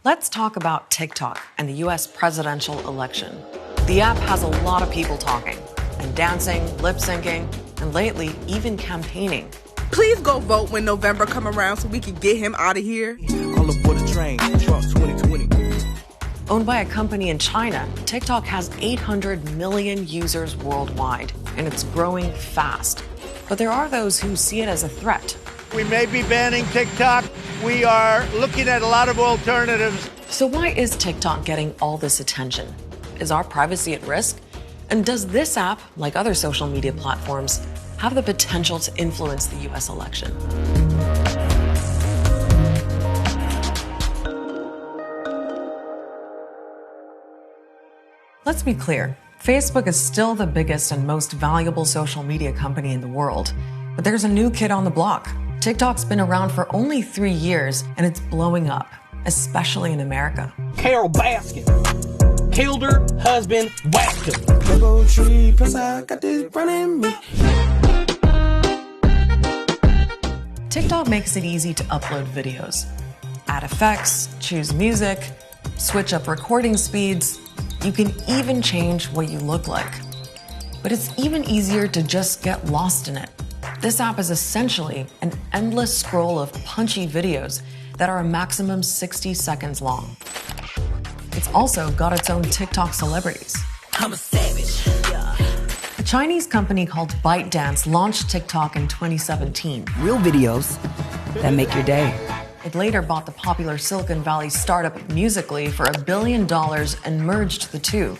Let's talk about TikTok and the US presidential election. The app has a lot of people talking and dancing, lip syncing, and lately even campaigning. Please go vote when November come around so we can get him out of here. All aboard the train, Trump 2020. Owned by a company in China, TikTok has 800 million users worldwide, and it's growing fast. But there are those who see it as a threat. We may be banning TikTok. We are looking at a lot of alternatives. So why is TikTok getting all this attention? Is our privacy at risk? And does this app, like other social media platforms, have the potential to influence the US election? Let's be clear. Facebook is still the biggest and most valuable social media company in the world. But there's a new kid on the block. TikTok's been around for only 3 years, and it's blowing up, especially in America. Carol Baskin killed her husband, whacked him. Double tree, plus I got this running me. TikTok makes it easy to upload videos, add effects, choose music, switch up recording speeds. You can even change what you look like. But it's even easier to just get lost in it. This app is essentially an endless scroll of punchy videos that are a maximum 60 seconds long. It's also got its own TikTok celebrities. I'm a savage. Yeah. A Chinese company called ByteDance launched TikTok in 2017. Real videos that make your day. It later bought the popular Silicon Valley startup Musical.ly for $1 billion and merged the two.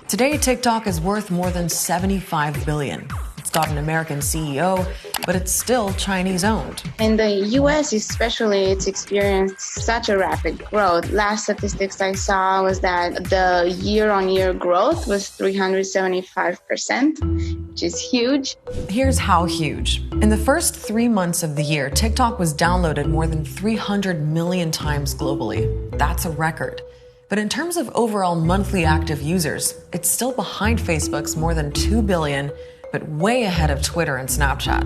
Today, TikTok is worth more than $75 billion. It's got an American CEO, but it's still Chinese-owned. In the US especially, it's experienced such a rapid growth. Last statistics I saw was that the year-on-year growth was 375%, which is huge. Here's how huge. In the first 3 months of the year, TikTok was downloaded more than 300 million times globally. That's a record. But in terms of overall monthly active users, it's still behind Facebook's more than 2 billion, but way ahead of Twitter and Snapchat.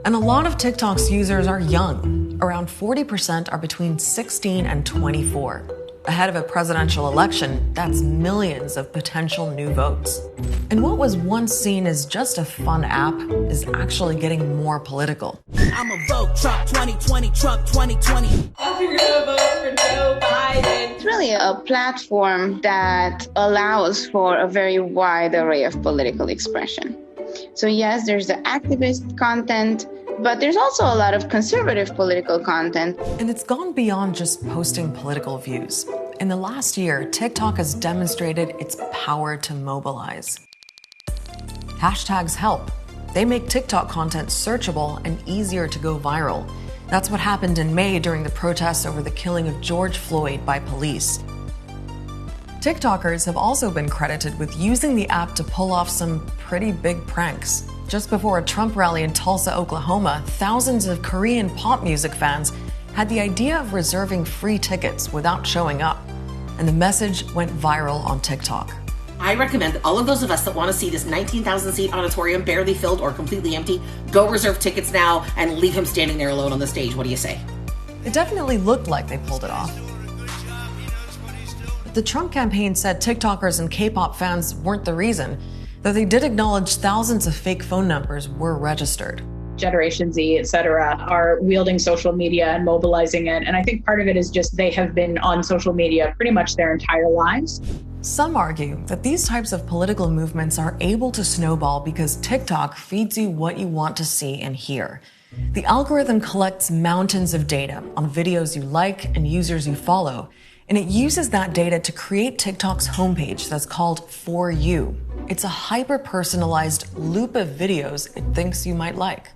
And a lot of TikTok's users are young. Around 40% are between 16 and 24. Ahead of a presidential election, that's millions of potential new votes. And what was once seen as just a fun app is actually getting more political. I'm a vote Trump 2020, Trump 2020. You're gonna vote for Joe Biden. It's really a platform that allows for a very wide array of political expression. So yes, there's the activist content, but there's also a lot of conservative political content. And it's gone beyond just posting political views. In the last year, TikTok has demonstrated its power to mobilize. Hashtags help. They make TikTok content searchable and easier to go viral. That's what happened in May during the protests over the killing of George Floyd by police. TikTokers have also been credited with using the app to pull off some pretty big pranks. Just before a Trump rally in Tulsa, Oklahoma, thousands of Korean pop music fans had the idea of reserving free tickets without showing up. And the message went viral on TikTok. I recommend that all of those of us that want to see this 19,000 seat auditorium barely filled or completely empty, go reserve tickets now and leave him standing there alone on the stage. What do you say? It definitely looked like they pulled it off. The Trump campaign said TikTokers and K-pop fans weren't the reason, though they did acknowledge thousands of fake phone numbers were registered. Generation Z, et cetera, are wielding social media and mobilizing it. And I think part of it is just they have been on social media pretty much their entire lives. Some argue that these types of political movements are able to snowball because TikTok feeds you what you want to see and hear. The algorithm collects mountains of data on videos you like and users you follow, and it uses that data to create TikTok's homepage that's called For You. It's a hyper-personalized loop of videos it thinks you might like.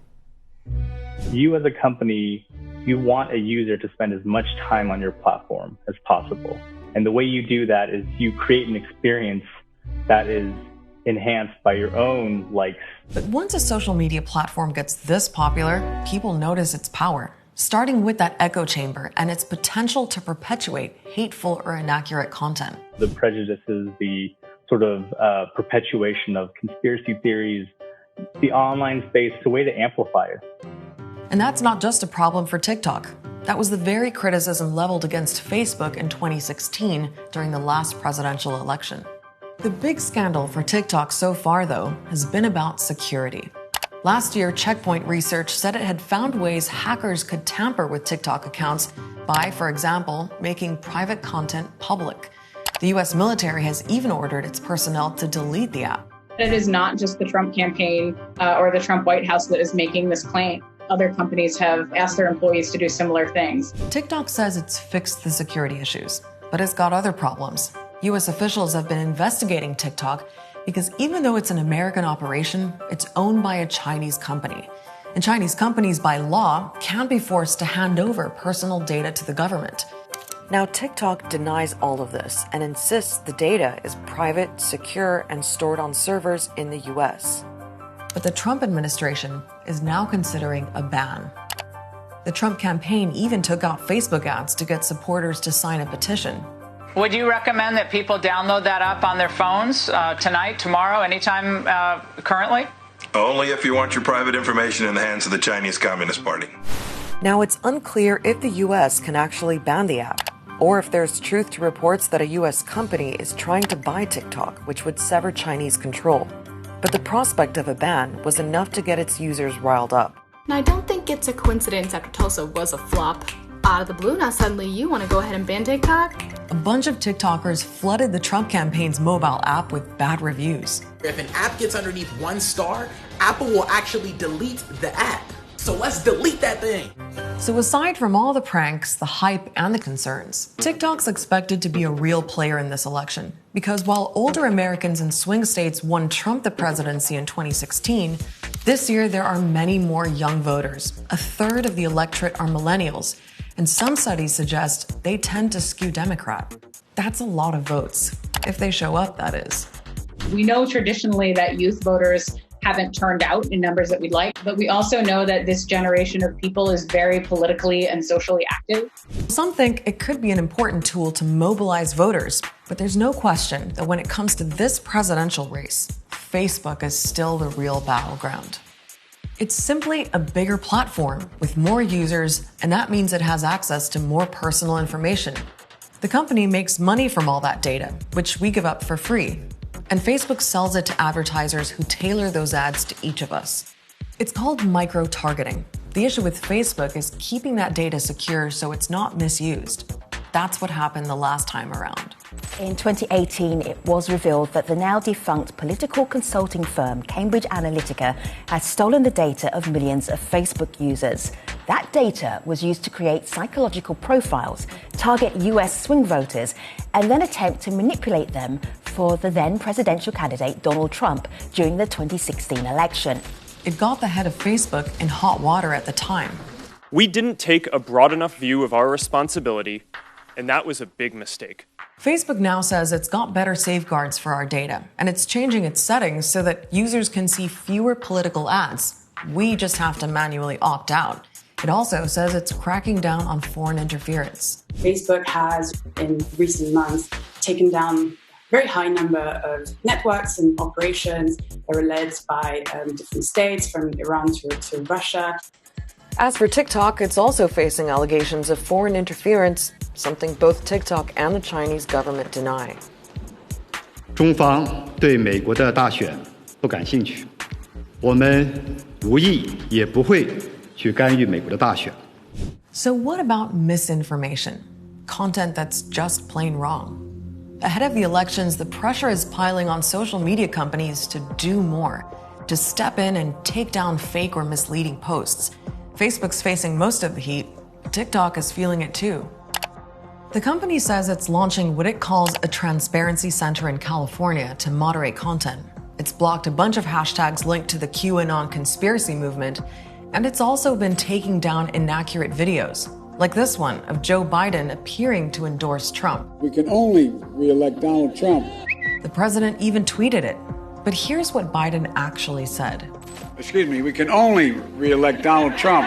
You as a company, you want a user to spend as much time on your platform as possible. And the way you do that is you create an experience that is enhanced by your own likes. But once a social media platform gets this popular, people notice its power, starting with that echo chamber and its potential to perpetuate hateful or inaccurate content. The prejudices, the sort of perpetuation of conspiracy theories, the online space, it's a way to amplify it. And that's not just a problem for TikTok. That was the very criticism leveled against Facebook in 2016 during the last presidential election. The big scandal for TikTok so far, though, has been about security. Last year, Checkpoint Research said it had found ways hackers could tamper with TikTok accounts by, for example, making private content public. The U.S. military has even ordered its personnel to delete the app. It is not just the Trump campaign or the Trump White House that is making this claim. Other companies have asked their employees to do similar things. TikTok says it's fixed the security issues, but it's got other problems. U.S. officials have been investigating TikTok because even though it's an American operation, it's owned by a Chinese company. And Chinese companies, by law, can't be forced to hand over personal data to the government. Now, TikTok denies all of this and insists the data is private, secure, and stored on servers in the U.S. But the Trump administration is now considering a ban. The Trump campaign even took out Facebook ads to get supporters to sign a petition. Would you recommend that people download that app on their phones tonight, tomorrow, anytime currently? Only if you want your private information in the hands of the Chinese Communist Party. Now, it's unclear if the U.S. can actually ban the app, or if there's truth to reports that a U.S. company is trying to buy TikTok, which would sever Chinese control. But the prospect of a ban was enough to get its users riled up. Now, I don't think it's a coincidence after Tulsa was a flop. Out of the blue, now suddenly you want to go ahead and ban TikTok? A bunch of TikTokers flooded the Trump campaign's mobile app with bad reviews. If an app gets underneath 1 star, Apple will actually delete the app. So let's delete that thing. So aside from all the pranks, the hype, and the concerns, TikTok's expected to be a real player in this election. Because while older Americans in swing states won Trump the presidency in 2016, this year there are many more young voters. A third of the electorate are millennials, and some studies suggest they tend to skew Democrat. That's a lot of votes, if they show up, that is. We know traditionally that youth voters haven't turned out in numbers that we'd like, but we also know that this generation of people is very politically and socially active. Some think it could be an important tool to mobilize voters, but there's no question that when it comes to this presidential race, Facebook is still the real battleground. It's simply a bigger platform with more users, and that means it has access to more personal information. The company makes money from all that data, which we give up for free. And Facebook sells it to advertisers who tailor those ads to each of us. It's called micro-targeting. The issue with Facebook is keeping that data secure so it's not misused. That's what happened the last time around. In 2018, it was revealed that the now defunct political consulting firm Cambridge Analytica had stolen the data of millions of Facebook users. That data was used to create psychological profiles, target US swing voters, and then attempt to manipulate them for the then presidential candidate Donald Trump during the 2016 election. It got the head of Facebook in hot water at the time. We didn't take a broad enough view of our responsibility, and that was a big mistake. Facebook now says it's got better safeguards for our data, and it's changing its settings so that users can see fewer political ads. We just have to manually opt out. It also says it's cracking down on foreign interference. Facebook has, in recent months, taken down a very high number of networks and operations that were led by different states, from Iran to Russia. As for TikTok, it's also facing allegations of foreign interference, something both TikTok and the Chinese government deny. 中方对美国的大选不感兴趣，我们无意也不会去干预美国的大选。 So what about misinformation? Content that's just plain wrong. Ahead of the elections, the pressure is piling on social media companies to do more, to step in and take down fake or misleading posts. Facebook's facing most of the heat. TikTok is feeling it too. The company says it's launching what it calls a transparency center in California to moderate content. It's blocked a bunch of hashtags linked to the QAnon conspiracy movement, and it's also been taking down inaccurate videos, like this one of Joe Biden appearing to endorse Trump. We can only re-elect Donald Trump. The president even tweeted it. But here's what Biden actually said. Excuse me, we can only re-elect Donald Trump.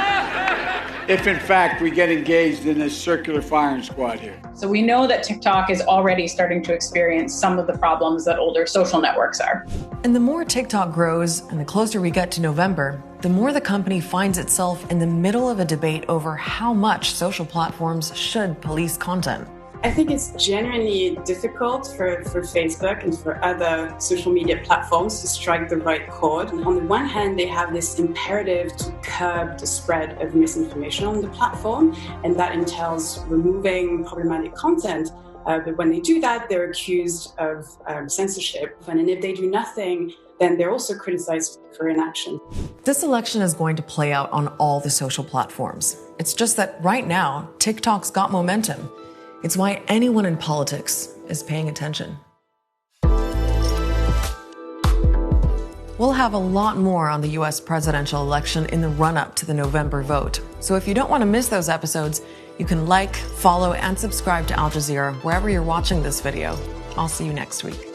if in fact we get engaged in this circular firing squad here. So we know that TikTok is already starting to experience some of the problems that older social networks are. And the more TikTok grows and the closer we get to November, the more the company finds itself in the middle of a debate over how much social platforms should police content. I think it's genuinely difficult for Facebook and for other social media platforms to strike the right chord. On the one hand, they have this imperative to curb the spread of misinformation on the platform, and that entails removing problematic content. But when they do that, they're accused of censorship. And if they do nothing, then they're also criticized for inaction. This election is going to play out on all the social platforms. It's just that right now, TikTok's got momentum. It's why anyone in politics is paying attention. We'll have a lot more on the US presidential election in the run-up to the November vote. So if you don't want to miss those episodes, you can like, follow, and subscribe to Al Jazeera wherever you're watching this video. I'll see you next week.